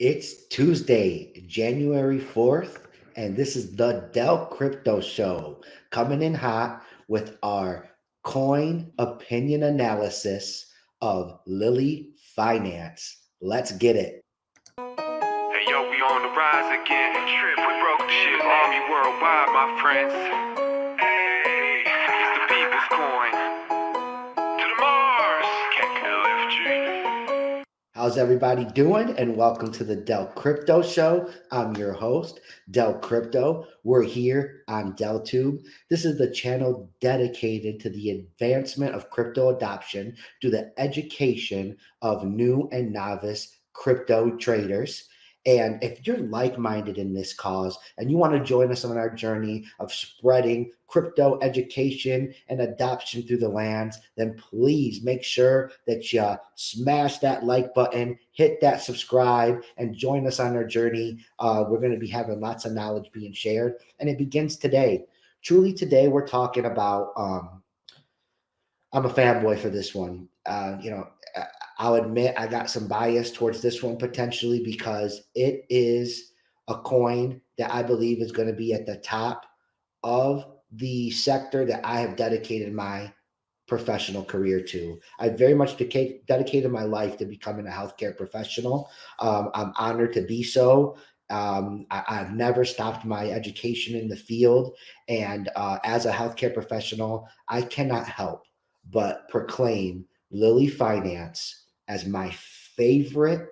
It's Tuesday, January 4th, and this is the Dell Crypto Show coming in hot with our coin opinion analysis of Lilly Finance. Let's get it. Hey yo, we on the rise again. Trip, we broke the ship army worldwide, my friends. Hey, it's the people's coin. To the Mars, KLFG. How's everybody doing? And welcome to the Dell Crypto Show. I'm your host, Dell Crypto. We're here on DellTube. This is the channel dedicated to the advancement of crypto adoption through the education of new and novice crypto traders. And if you're like minded in this cause and you want to join us on our journey of spreading crypto education and adoption through the lands, then please make sure that you smash that like button, hit that subscribe, and join us on our journey. We're going to be having lots of knowledge being shared, and it begins today. Truly, today we're talking about. I'm a fanboy for this one. I'll admit I got some bias towards this one potentially because it is a coin that I believe is going to be at the top of the sector that I have dedicated my professional career to. I very much dedicated my life to becoming a healthcare professional. I'm honored to be so. I've never stopped my education in the field. And as a healthcare professional, I cannot help but proclaim Lilly Finance as my favorite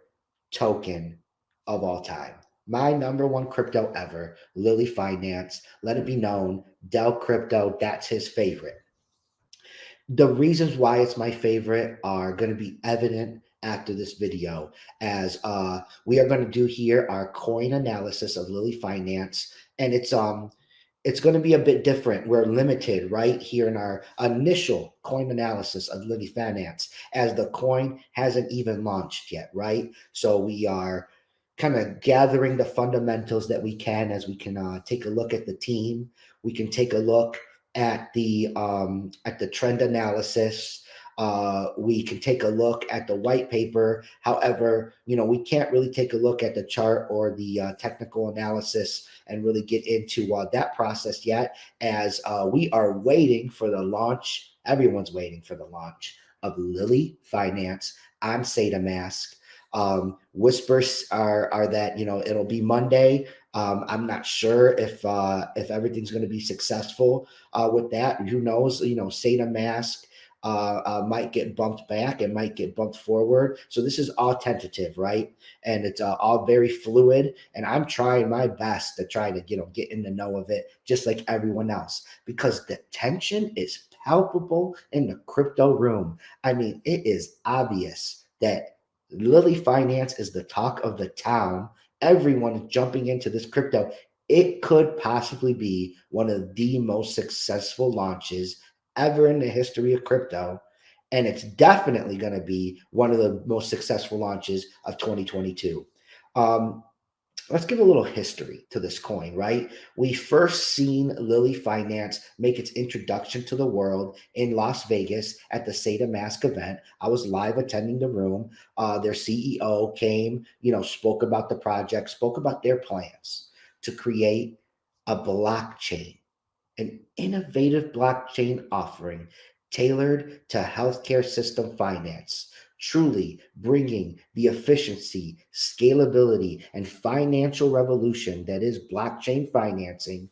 token of all time. My number one crypto ever, Lilly Finance. Let it be known, Dell Crypto, that's his favorite. The reasons why it's my favorite are going to be evident after this video, as we are going to do here our coin analysis of Lilly Finance, and it's going to be a bit different. We're limited right here in our initial coin analysis of Lilly Finance, as the coin hasn't even launched yet, right? So we are kind of gathering the fundamentals that we can, as we can take a look at the team. We can take a look at the trend analysis. We can take a look at the white paper. However, we can't really take a look at the chart or the technical analysis and really get into that process yet, as we are waiting for the launch. Everyone's waiting for the launch of Lilly Finance on SataMask. Whispers are that it'll be Monday. I'm not sure if everything's going to be successful with that. Who knows? SataMask might get bumped back, it might get bumped forward. So this is all tentative, right? And it's all very fluid. And I'm trying my best to try to get in the know of it, just like everyone else, because the tension is palpable in the crypto room. I mean, it is obvious that Lilly Finance is the talk of the town. Everyone is jumping into this crypto. It could possibly be one of the most successful launches ever in the history of crypto. And it's definitely going to be one of the most successful launches of 2022. Um, let's give a little history to this coin, right? We first seen Lilly Finance make its introduction to the world in Las Vegas at the SataMask event. I was live attending the room. Their CEO came, spoke about the project, spoke about their plans to create a blockchain, an innovative blockchain offering tailored to healthcare system finance, truly bringing the efficiency, scalability, and financial revolution that is blockchain financing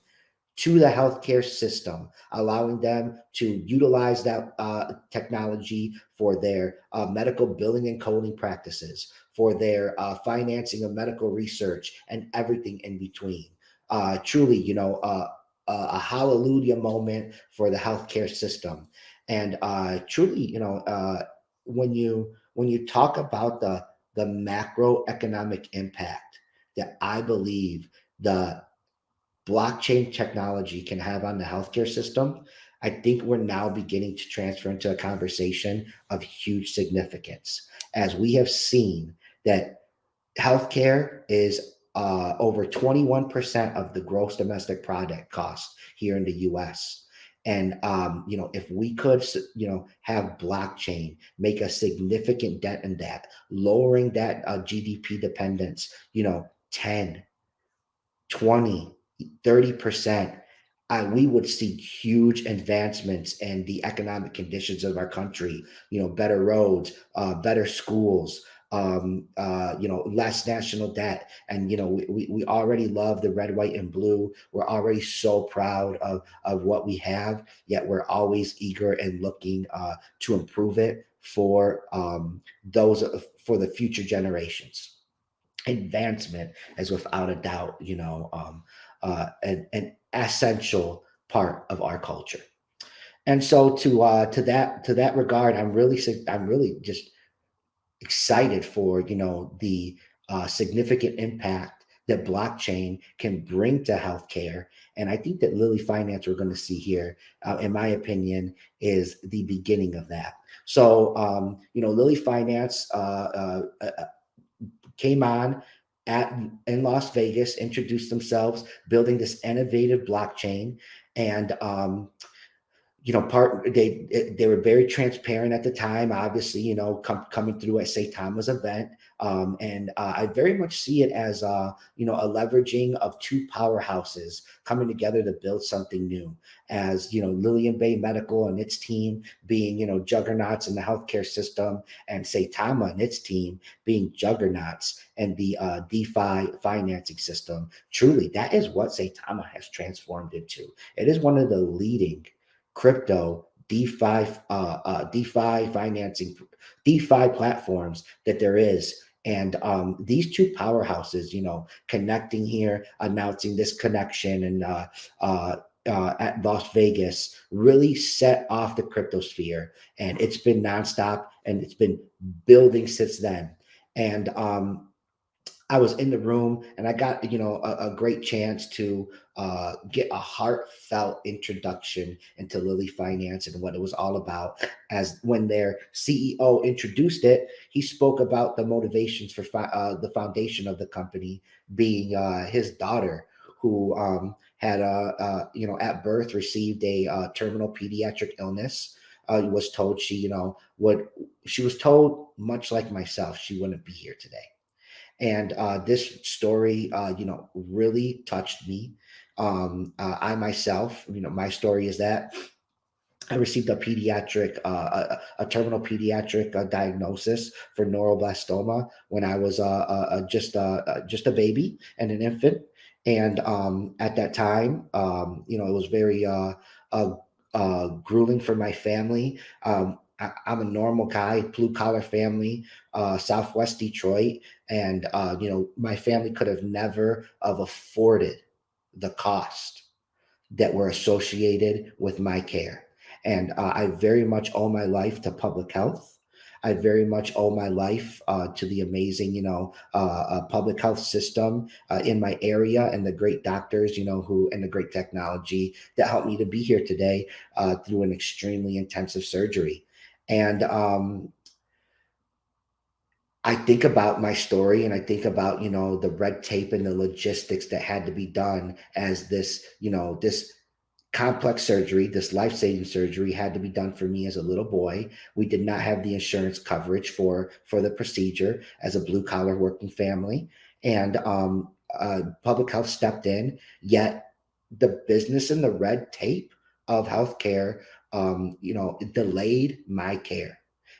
to the healthcare system, allowing them to utilize that technology for their medical billing and coding practices, for their financing of medical research, and everything in between. Truly, a hallelujah moment for the healthcare system. And truly, when you talk about the macroeconomic impact that I believe the blockchain technology can have on the healthcare system, I think we're now beginning to transfer into a conversation of huge significance, as we have seen that healthcare is over 21% of the gross domestic product cost here in the US. And if we could, have blockchain make a significant dent in that, lowering that GDP dependence, 10, 20, 30%, we would see huge advancements in the economic conditions of our country, better roads, better schools, less national debt. And, we already love the red, white, and blue. We're already so proud of what we have, yet we're always eager and looking to improve it those for the future generations. Advancement is without a doubt, an essential part of our culture. And so to that regard, I'm really just excited for the significant impact that blockchain can bring to healthcare. And I think that Lilly Finance we're going to see here, in my opinion, is the beginning of that. So Lilly Finance came on at in Las Vegas, introduced themselves, building this innovative blockchain, and part they were very transparent at the time, obviously, coming through at St. Thomas event. And I very much see it as a leveraging of two powerhouses coming together to build something new, as Lillian Bay Medical and its team being juggernauts in the healthcare system, and St. Thomas and its team being juggernauts and the DeFi financing system. Truly, that is what St. Thomas has transformed into. It is one of the leading crypto DeFi financing, DeFi platforms that there is. And these two powerhouses, connecting here, announcing this connection, and at Las Vegas, really set off the crypto sphere. And it's been nonstop, and it's been building since then. And I was in the room, and I got a great chance to get a heartfelt introduction into Lilly Finance and what it was all about. As when their CEO introduced it, he spoke about the motivations for the foundation of the company being his daughter, who had at birth received a terminal pediatric illness. Was told would she was told, much like myself, she wouldn't be here today. And this story, really touched me. I myself, my story is that I received a terminal pediatric diagnosis for neuroblastoma when I was just a baby and an infant. And at that time, it was very grueling for my family. I'm a normal guy, blue collar family, Southwest Detroit, and my family could have never have afforded the cost that were associated with my care. And I very much owe my life to public health. I very much owe my life to the amazing, public health system in my area, and the great doctors, and the great technology that helped me to be here today through an extremely intensive surgery. And I think about my story, and I think about, the red tape and the logistics that had to be done, as this complex surgery, this life-saving surgery, had to be done for me as a little boy. We did not have the insurance coverage for the procedure as a blue collar working family, and public health stepped in. Yet the business and the red tape of healthcare, delayed my care,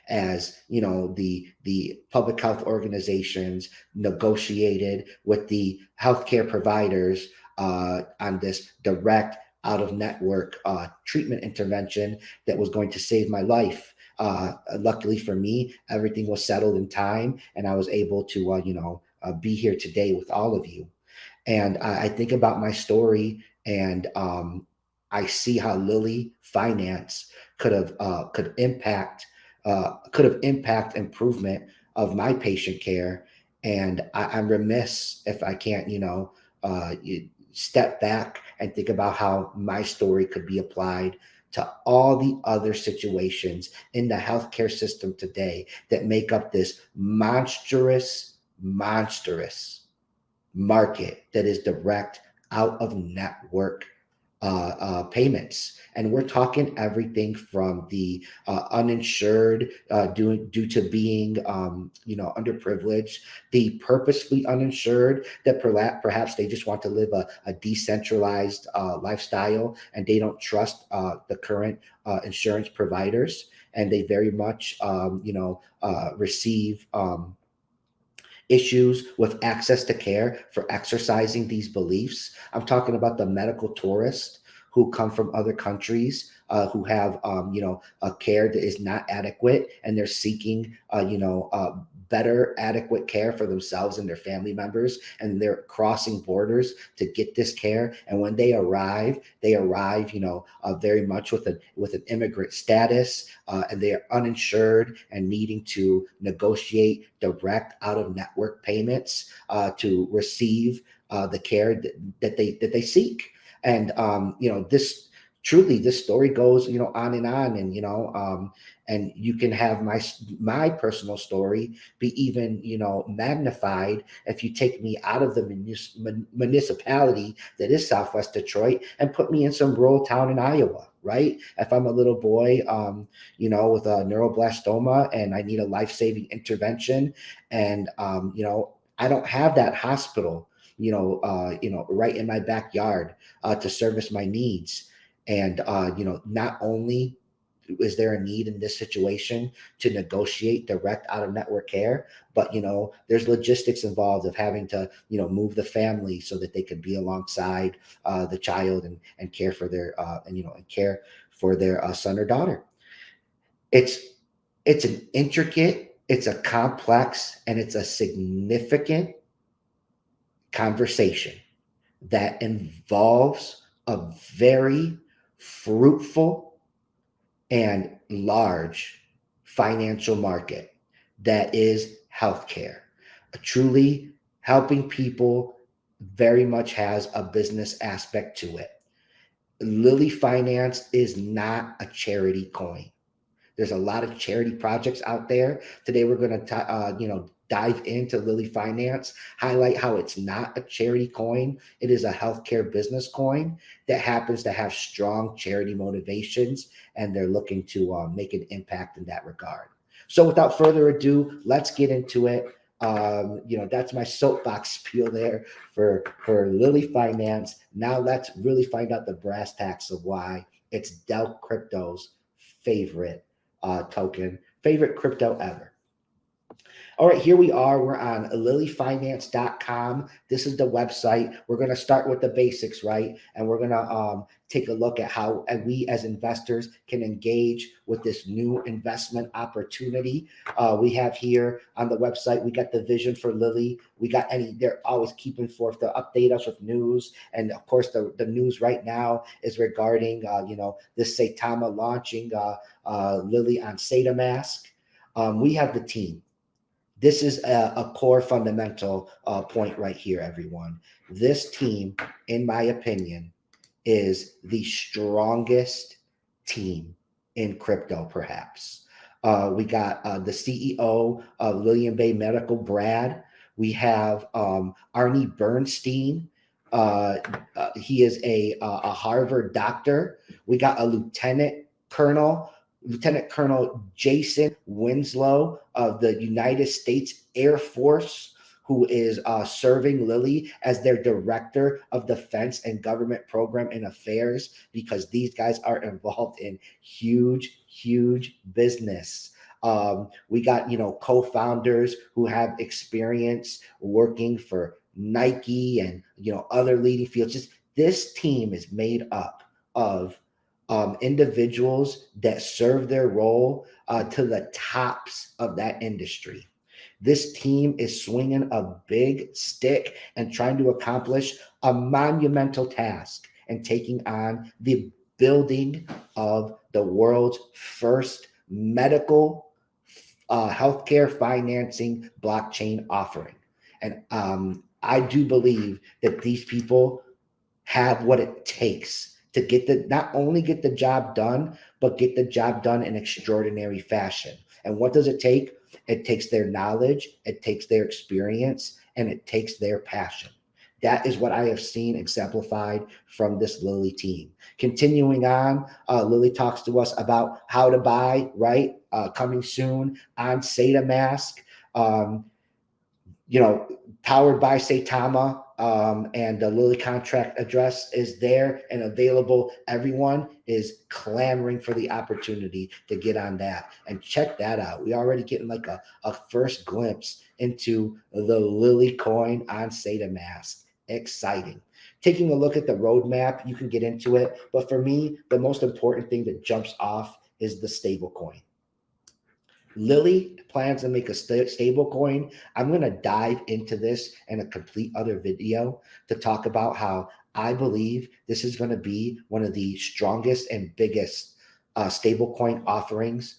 as the public health organizations negotiated with the healthcare providers on this direct out of network treatment intervention that was going to save my life. Luckily for me, everything was settled in time, and I was able to, be here today with all of you. And I think about my story, and I see how Lilly Finance could have impact improvement of my patient care. And I'm remiss if I can't, step back and think about how my story could be applied to all the other situations in the healthcare system today that make up this monstrous market that is direct out of network payments. And we're talking everything from the uninsured due to being, underprivileged, the purposefully uninsured that perhaps they just want to live a decentralized lifestyle and they don't trust the current insurance providers. And they very much, receive issues with access to care for exercising these beliefs. I'm talking about the medical tourists who come from other countries who have, a care that is not adequate, and they're seeking, better adequate care for themselves and their family members, and they're crossing borders to get this care. And when they arrive, very much with an immigrant status, and they are uninsured and needing to negotiate direct out of network payments to receive the care that they seek. And this story goes on and on, and and you can have my personal story be even magnified if you take me out of the municipality that is Southwest Detroit and put me in some rural town in Iowa, right? If I'm a little boy with a neuroblastoma and I need a life-saving intervention, and I don't have that hospital right in my backyard to service my needs. And not only is there a need in this situation to negotiate direct out of network care, but there's logistics involved of having to move the family so that they can be alongside the child and care for their and care for their son or daughter. It's it's an intricate, it's a complex, and it's a significant conversation that involves a very fruitful and large financial market that is healthcare. Truly helping people very much has a business aspect to it. Lilly Finance is not a charity coin. There's a lot of charity projects out there. Today, we're going to, dive into Lilly Finance, highlight how it's not a charity coin. It is a healthcare business coin that happens to have strong charity motivations, and they're looking to make an impact in that regard. So, without further ado, let's get into it. That's my soapbox spiel there for Lilly Finance. Now, let's really find out the brass tacks of why it's Dell Crypto's favorite favorite crypto ever. All right, here we are. We're on lilyfinance.com. This is the website. We're going to start with the basics, right? And we're going to take a look at how we as investors can engage with this new investment opportunity. We have here on the website, we got the vision for Lilly. They're always keeping forth to update us with news. And of course, the news right now is regarding, this Saitama launching Lilly on SataMask. We have the team. This is a core fundamental point right here, everyone. This team, in my opinion, is the strongest team in crypto, perhaps. We got the CEO of William Bay Medical, Brad. We have Arnie Bernstein. He is a Harvard doctor. We got a Lieutenant Colonel Jason Winslow of the United States Air Force, who is serving Lilly as their Director of Defense and Government Program and Affairs, because these guys are involved in huge, huge business. We got, co-founders who have experience working for Nike and, other leading fields. Just this team is made up of individuals that serve their role to the tops of that industry. This team is swinging a big stick and trying to accomplish a monumental task and taking on the building of the world's first medical healthcare financing blockchain offering. And I do believe that these people have what it takes to not only get the job done, but get the job done in extraordinary fashion. And what does it take? It takes their knowledge, it takes their experience, and it takes their passion. That is what I have seen exemplified from this Lilly team. Continuing on, Lilly talks to us about how to buy, right? Coming soon on SataMask. Um, you know, powered by Saitama, and the Lilly contract address is there and available. Everyone is clamoring for the opportunity to get on that and check that out. We already getting like a first glimpse into the Lilly coin on SataMask. Exciting. Taking a look at the roadmap, you can get into it, but for me, the most important thing that jumps off is the stable coin. Lilly plans to make a stable coin. I'm going to dive into this in a complete other video to talk about how I believe this is going to be one of the strongest and biggest stable coin offerings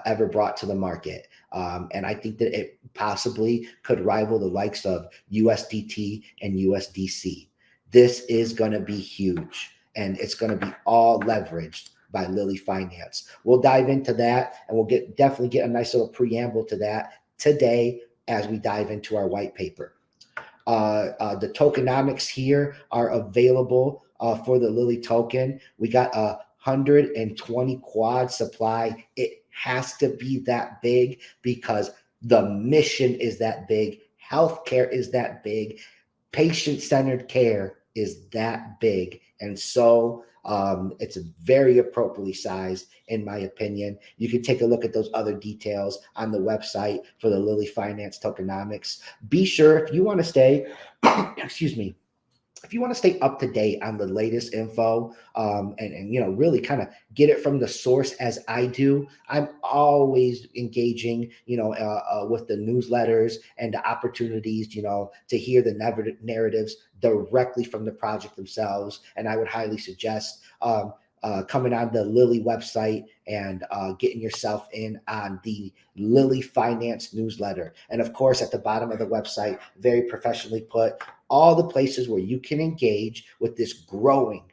ever brought to the market. And I think that it possibly could rival the likes of USDT and USDC. This is going to be huge, and it's going to be all leveraged by Lilly Finance. We'll dive into that, and we'll definitely get a nice little preamble to that today as we dive into our white paper. The tokenomics here are available for the Lilly token. We got 120 quad supply. It has to be that big because the mission is that big. Healthcare is that big. Patient-centered care is that big. And so it's very appropriately sized, in my opinion. You can take a look at those other details on the website for the Lilly Finance tokenomics. Be sure, if you want to stay, excuse me, if you want to stay up to date on the latest info, and you know, really kind of get it from the source as I do, I'm always engaging, you know, with the newsletters and the opportunities, you know, to hear the narratives directly from the project themselves. And I would highly suggest coming on the Lilly website and getting yourself in on the Lilly Finance newsletter. And of course, at the bottom of the website, very professionally put, all the places where you can engage with this growing,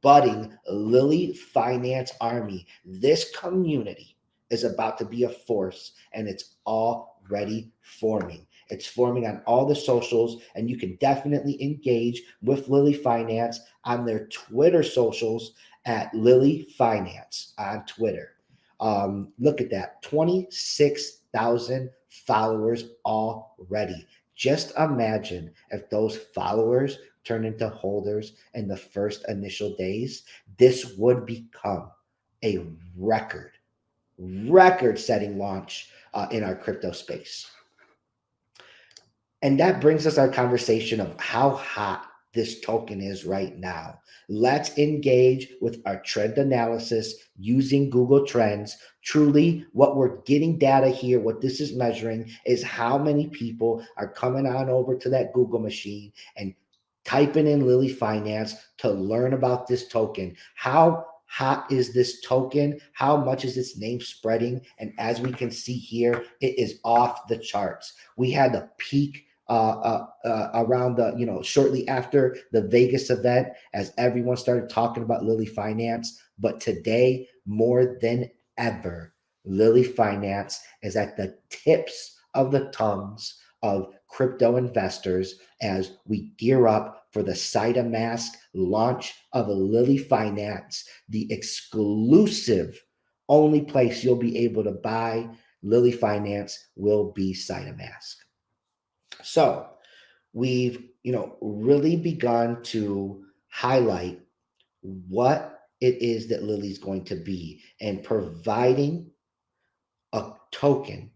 budding Lilly Finance army. This community is about to be a force, and it's already forming. It's forming on all the socials, and you can definitely engage with Lilly Finance on their Twitter socials at Lilly Finance on Twitter. Look at that, 26,000 followers already. Just imagine if those followers turn into holders in the first initial days. This would become a record setting launch in our crypto space. And that brings us our conversation of how hot this token is right now. Let's engage with our trend analysis using Google Trends. Truly, what we're getting data here, what this is measuring is how many people are coming on over to that Google machine and typing in Lilly Finance to learn about this token. How hot is this token? How much is its name spreading? And as we can see here, it is off the charts. We had the peak around the, you know, shortly after the Vegas event, as everyone started talking about Lilly Finance. But today, more than ever, Lilly Finance is at the tips of the tongues of crypto investors as we gear up for the SataMask launch of Lilly Finance, the exclusive only place you'll be able to buy Lilly Finance will be SataMask. So we've, you know, really begun to highlight what it is that Lilly's going to be and providing a token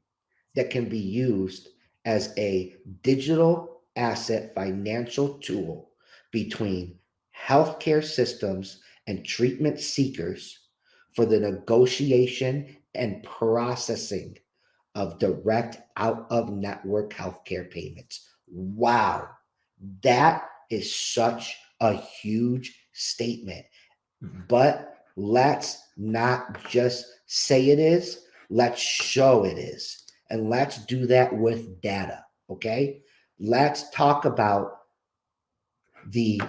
that can be used as a digital asset financial tool between healthcare systems and treatment seekers for the negotiation and processing of direct out of network healthcare payments. Wow, that is such a huge statement. But let's not just say it is, let's show it is. And let's do that with data, okay? Let's talk about the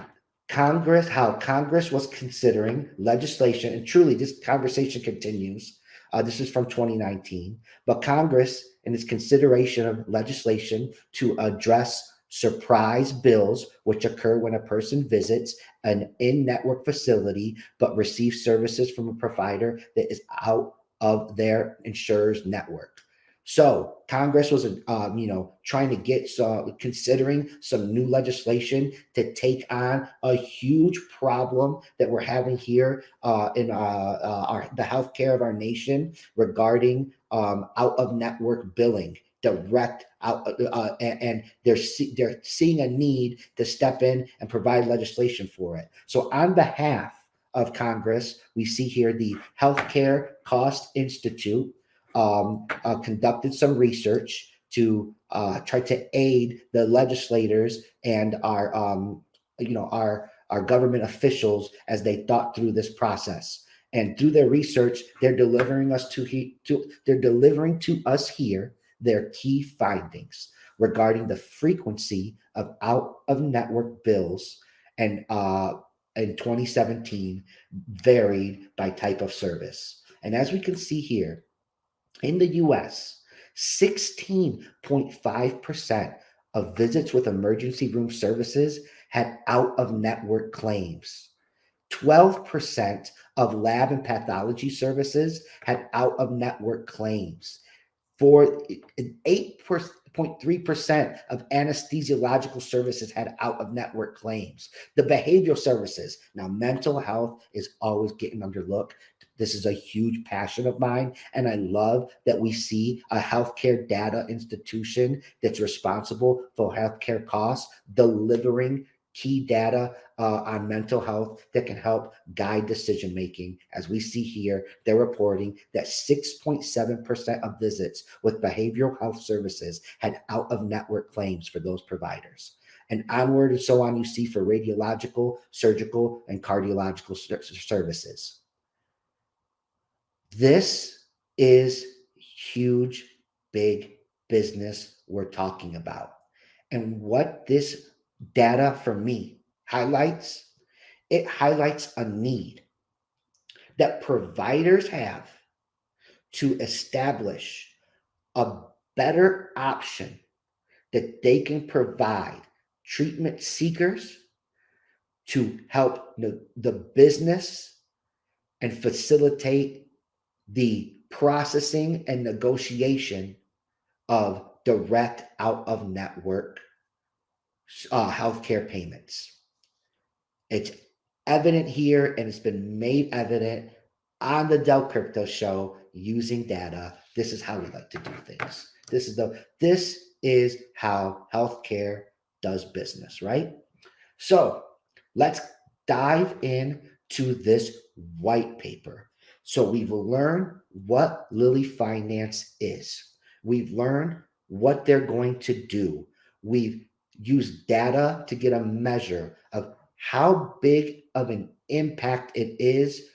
Congress, how Congress was considering legislation, and truly this conversation continues. This is from 2019, but Congress, in its consideration of legislation to address surprise bills, which occur when a person visits an in-network facility but receives services from a provider that is out of their insurer's network. So Congress was, trying to get some, considering some new legislation to take on a huge problem that we're having here in the healthcare of our nation regarding out of network billing, direct out, and they're seeing a need to step in and provide legislation for it. So on behalf of Congress, we see here the Healthcare Cost Institute conducted some research to try to aid the legislators and our government officials as they thought through this process. And through their research, they're delivering to us here their key findings regarding the frequency of out of network bills and in 2017 varied by type of service. And as we can see here, in the US, 16.5% of visits with emergency room services had out of network claims. 12% of lab and pathology services had out of network claims. For 8.3% of anesthesiological services had out of network claims. The behavioral services, now mental health is always getting underlooked. This is a huge passion of mine. And I love that we see a healthcare data institution that's responsible for healthcare costs delivering key data on mental health that can help guide decision making. As we see here, they're reporting that 6.7% of visits with behavioral health services had out of network claims for those providers. And onward and so on, you see for radiological, surgical, and cardiological services. This is huge, big business we're talking about. And what this data for me highlights, it highlights a need that providers have to establish a better option that they can provide treatment seekers to help the business and facilitate the processing and negotiation of direct out of network healthcare payments. It's evident here and it's been made evident on the Del Crypto Show using data. This is how we like to do things. This is how healthcare does business, right? So let's dive into this white paper. So we've learned what Lilly Finance is. We've learned what they're going to do. We've used data to get a measure of how big of an impact it is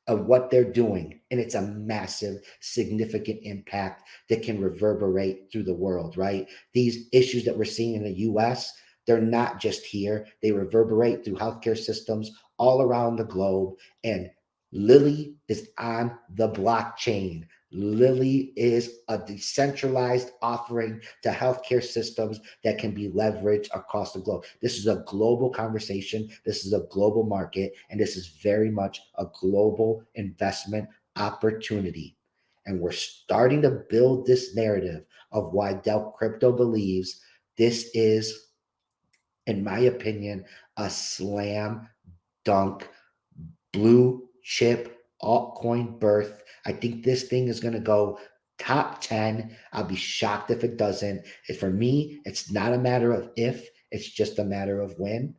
of what they're doing. And it's a massive, significant impact that can reverberate through the world, right? These issues that we're seeing in the US, they're not just here. They reverberate through healthcare systems all around the globe. And Lilly is on the blockchain. Lilly is a decentralized offering to healthcare systems that can be leveraged across the globe. This is a global conversation. This is a global market, and this is very much a global investment opportunity. And we're starting to build this narrative of why Del Crypto believes this is, in my opinion, a slam dunk blue chip altcoin birth. I think this thing is going to go top 10. I'll be shocked if it doesn't. For me, it's not a matter of if, it's just a matter of when.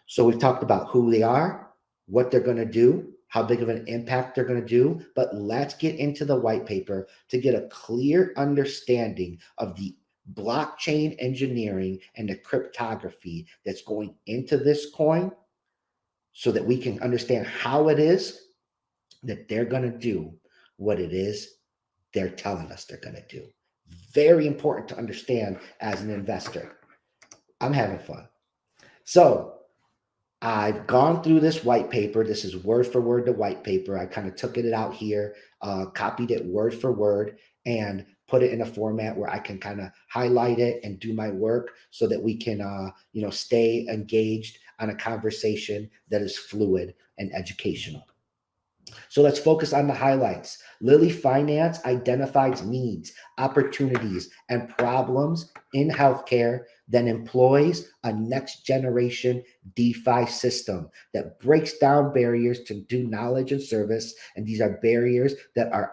So we've talked about who they are, what they're going to do, how big of an impact they're going to do. But let's get into the white paper to get a clear understanding of the blockchain engineering and the cryptography that's going into this coin so that we can understand how it is that they're going to do what it is they're telling us they're going to do. Very important to understand as an investor. I'm having fun. So I've gone through this white paper. This is word for word the white paper. I kind of took it out here, copied it word for word, and put it in a format where I can kind of highlight it and do my work so that we can, stay engaged on a conversation that is fluid and educational. So let's focus on the highlights. Lilly Finance identifies needs, opportunities, and problems in healthcare, then employs a next generation DeFi system that breaks down barriers to do knowledge and service. And these are barriers that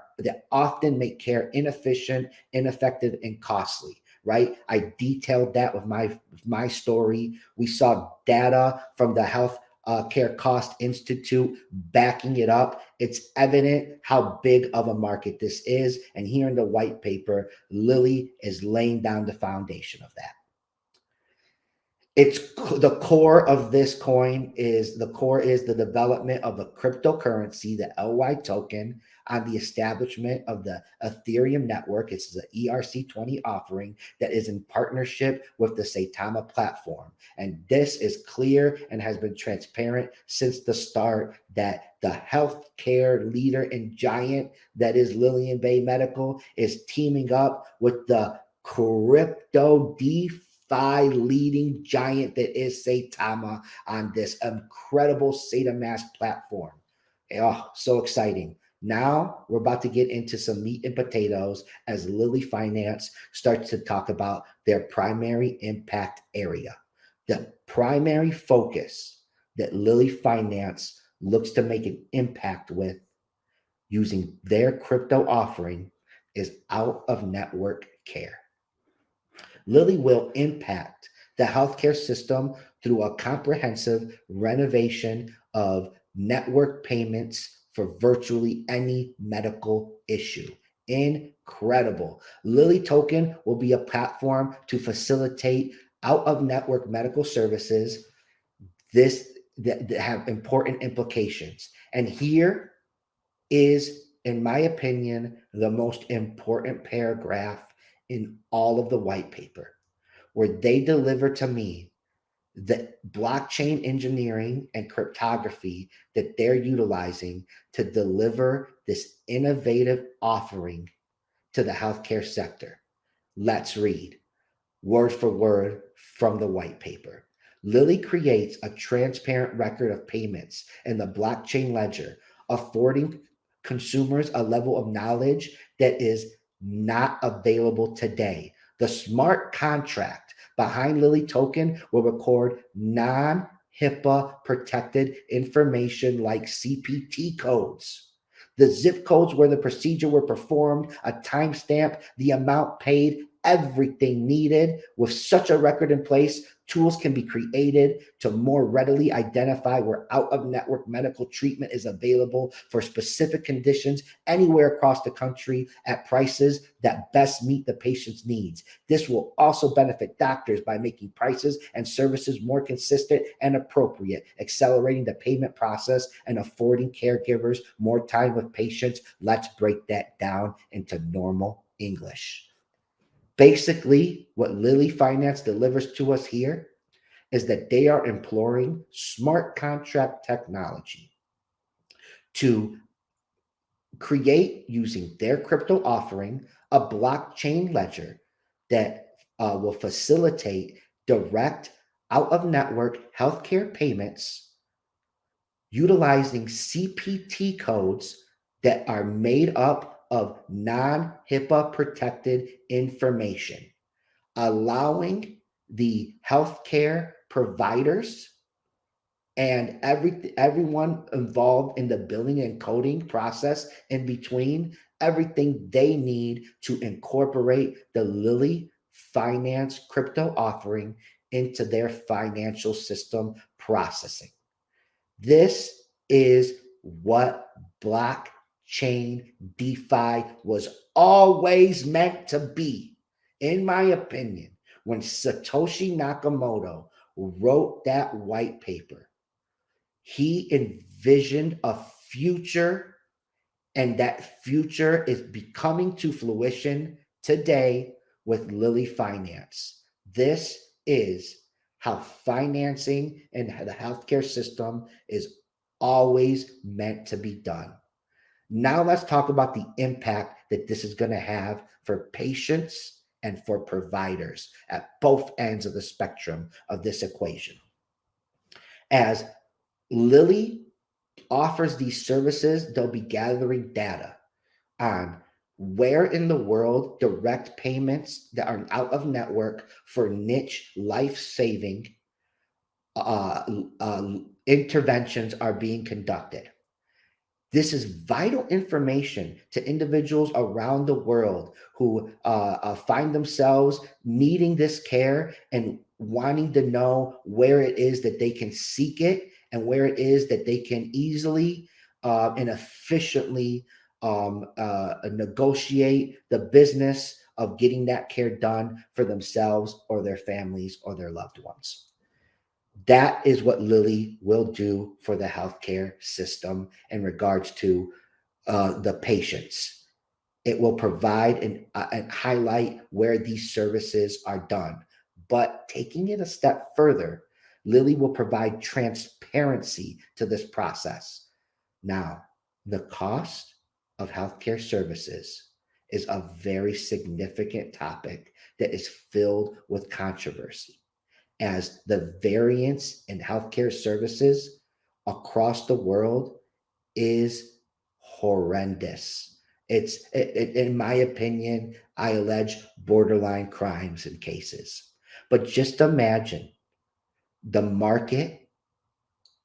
often make care inefficient, ineffective, and costly. Right? I detailed that with my story. We saw data from the Health Care Cost Institute backing it up. It's evident how big of a market this is. And here in the white paper, Lilly is laying down the foundation of that. It's the core of this coin is the development of a cryptocurrency, the LY token, on the establishment of the Ethereum network. It's the ERC20 offering that is in partnership with the Saitama platform. And this is clear and has been transparent since the start that the healthcare leader and giant that is Lillian Bay Medical is teaming up with the crypto DeFi leading giant that is Saitama on this incredible SataMask platform. Oh, so exciting. Now we're about to get into some meat and potatoes as Lilly Finance starts to talk about their primary impact area. The primary focus that Lilly Finance looks to make an impact with using their crypto offering is out of network care. Lilly will impact the healthcare system through a comprehensive renovation of network payments for virtually any medical issue. Incredible. Lilly Token will be a platform to facilitate out of network medical services this that have important implications. And here is, in my opinion, the most important paragraph in all of the white paper, where they deliver to me the blockchain engineering and cryptography that they're utilizing to deliver this innovative offering to the healthcare sector. Let's read word for word from the white paper. Lilly creates a transparent record of payments in the blockchain ledger, affording consumers a level of knowledge that is not available today. The smart contract behind Lilly Token will record non HIPAA protected information like CPT codes, the zip codes where the procedure were performed, a timestamp, the amount paid, everything needed. With such a record in place, tools can be created to more readily identify where out of network medical treatment is available for specific conditions anywhere across the country at prices that best meet the patient's needs. This will also benefit doctors by making prices and services more consistent and appropriate, accelerating the payment process and affording caregivers more time with patients. Let's break that down into normal English. Basically, what Lilly Finance delivers to us here is that they are employing smart contract technology to create, using their crypto offering, a blockchain ledger that will facilitate direct out of network healthcare payments utilizing CPT codes that are made up of non HIPAA protected information, allowing the healthcare providers and everyone involved in the billing and coding process in between everything they need to incorporate the Lilly Finance crypto offering into their financial system processing. This is what blockchain DeFi was always meant to be, in my opinion. When Satoshi Nakamoto wrote that white paper, he envisioned a future, and that future is becoming to fruition today with Lilly Finance. This is how financing and the healthcare system is always meant to be done. Now let's talk about the impact that this is going to have for patients and for providers at both ends of the spectrum of this equation. As Lilly offers these services, they'll be gathering data on where in the world direct payments that are out of network for niche life-saving uh, uh, interventions are being conducted. This is vital information to individuals around the world who find themselves needing this care and wanting to know where it is that they can seek it and where it is that they can easily and efficiently negotiate the business of getting that care done for themselves or their families or their loved ones. That is what Lilly will do for the healthcare system in regards to the patients. It will provide and highlight where these services are done. But taking it a step further, Lilly will provide transparency to this process. Now, the cost of healthcare services is a very significant topic that is filled with controversy, as the variance in healthcare services across the world is horrendous. In my opinion, I allege borderline crimes and cases. But just imagine the market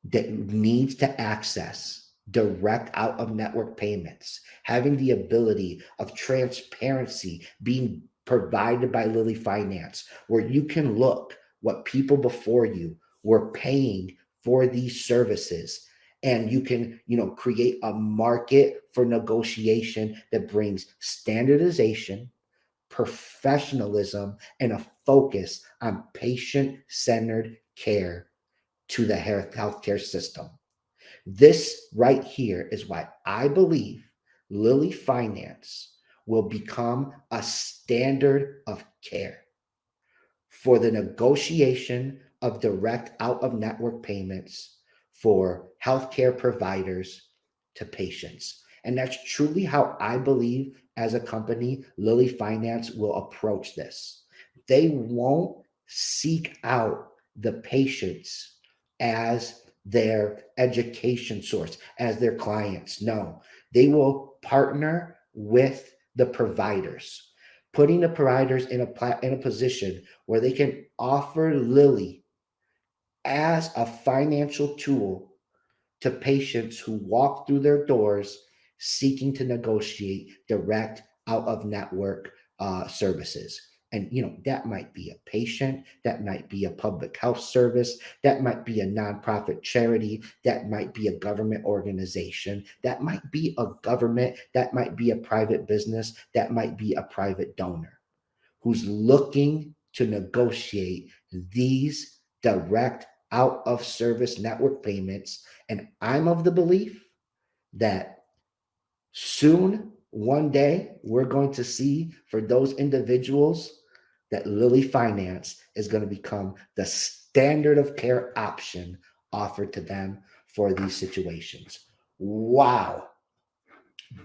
that needs to access direct out of network payments, having the ability of transparency being provided by Lilly Finance, where you can look what people before you were paying for these services, and you can create a market for negotiation that brings standardization, professionalism, and a focus on patient-centered care to the healthcare system. This right here is why I believe Lilly Finance will become a standard of care for the negotiation of direct out of network payments for healthcare providers to patients. And that's truly how I believe, as a company, Lilly Finance will approach this. They won't seek out the patients as their education source, as their clients. No, they will partner with the providers, putting the providers in a position where they can offer Lilly as a financial tool to patients who walk through their doors seeking to negotiate direct out of network services. And that might be a patient, that might be a public health service, that might be a nonprofit charity, that might be a government organization, that might be a government, that might be a private business, that might be a private donor who's looking to negotiate these direct out of service network payments. And I'm of the belief that soon, one day, we're going to see for those individuals that Lilly Finance is going to become the standard of care option offered to them for these situations. Wow.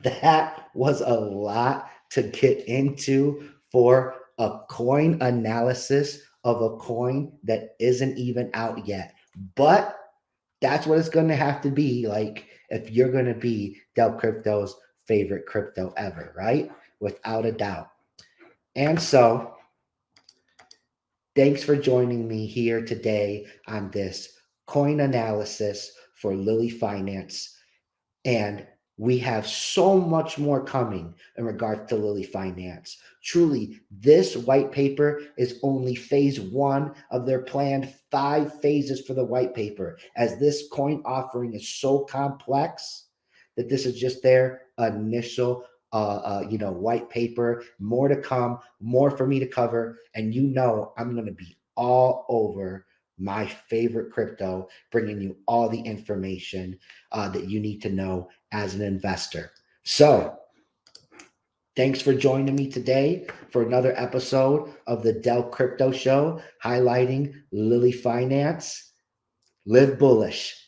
That was a lot to get into for a coin analysis of a coin that isn't even out yet. But that's what it's going to have to be like if you're going to be Del Crypto's favorite crypto ever, right? Without a doubt. And so, thanks for joining me here today on this coin analysis for Lilly Finance. And we have so much more coming in regards to Lilly Finance. Truly, this white paper is only phase one of their planned 5 phases for the white paper, as this coin offering is so complex that this is just their initial white paper. More to come, more for me to cover, and I'm going to be all over my favorite crypto, bringing you all the information that you need to know as an investor. So, thanks for joining me today for another episode of the Del Crypto Show, highlighting Lilly Finance. Live bullish.